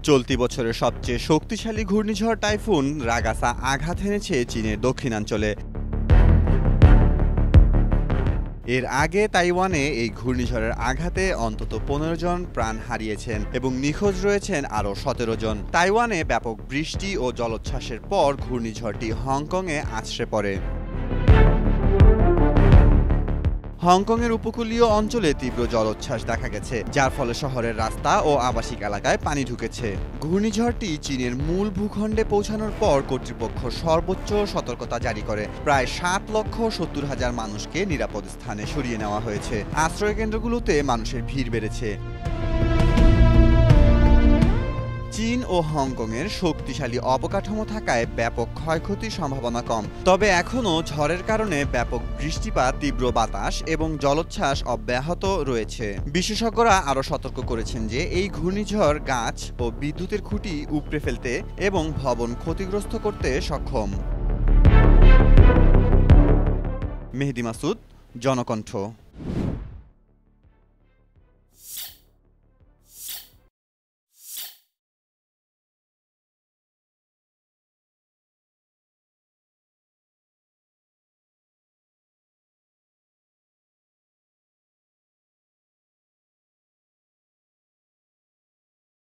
চলতি বছরের সবচেয়ে শক্তিশালী ঘূর্ণিঝড় টাইফুন রাগাসা আঘাত হেনেছে চীনের দক্ষিণাঞ্চলে। এর আগে তাইওয়ানে এই ঘূর্ণিঝড়ের আঘাতে অন্তত ১৫ জন প্রাণ হারিয়েছেন এবং নিখোঁজ রয়েছেন আরও ১৭ জন। তাইওয়ানে ব্যাপক বৃষ্টি ও জলোচ্ছ্বাসের পর ঘূর্ণিঝড়টি হংকংয়ে আছড়ে পড়ে। হংকংয়ের উপকূলীয় অঞ্চলে তীব্র জলোচ্ছ্বাস দেখা গেছে, যার ফলে শহরের রাস্তা ও আবাসিক এলাকায় পানি ঢুকেছে। ঘূর্ণিঝড়টি চীনের মূল ভূখণ্ডে পৌঁছানোর পর কর্তৃপক্ষ সর্বোচ্চ সতর্কতা জারি করে। প্রায় ৭,৭০,০০০ মানুষকে নিরাপদ স্থানে সরিয়ে নেওয়া হয়েছে। আশ্রয়কেন্দ্রগুলোতে মানুষের ভিড় বেড়েছে। চীন ও হংকংয়ের শক্তিশালী অবকাঠামো থাকায় ব্যাপক ক্ষয়ক্ষতির সম্ভাবনা কম, তবে এখনও ঝড়ের কারণে ব্যাপক বৃষ্টিপাত, তীব্র বাতাস এবং জলোচ্ছ্বাস অব্যাহত রয়েছে। বিশেষজ্ঞরা আরও সতর্ক করেছেন যে এই ঘূর্ণিঝড় গাছ ও বিদ্যুতের খুঁটি উপড়ে ফেলতে এবং ভবন ক্ষতিগ্রস্ত করতে সক্ষম। মেহেদী মাসুদ, জনকণ্ঠ।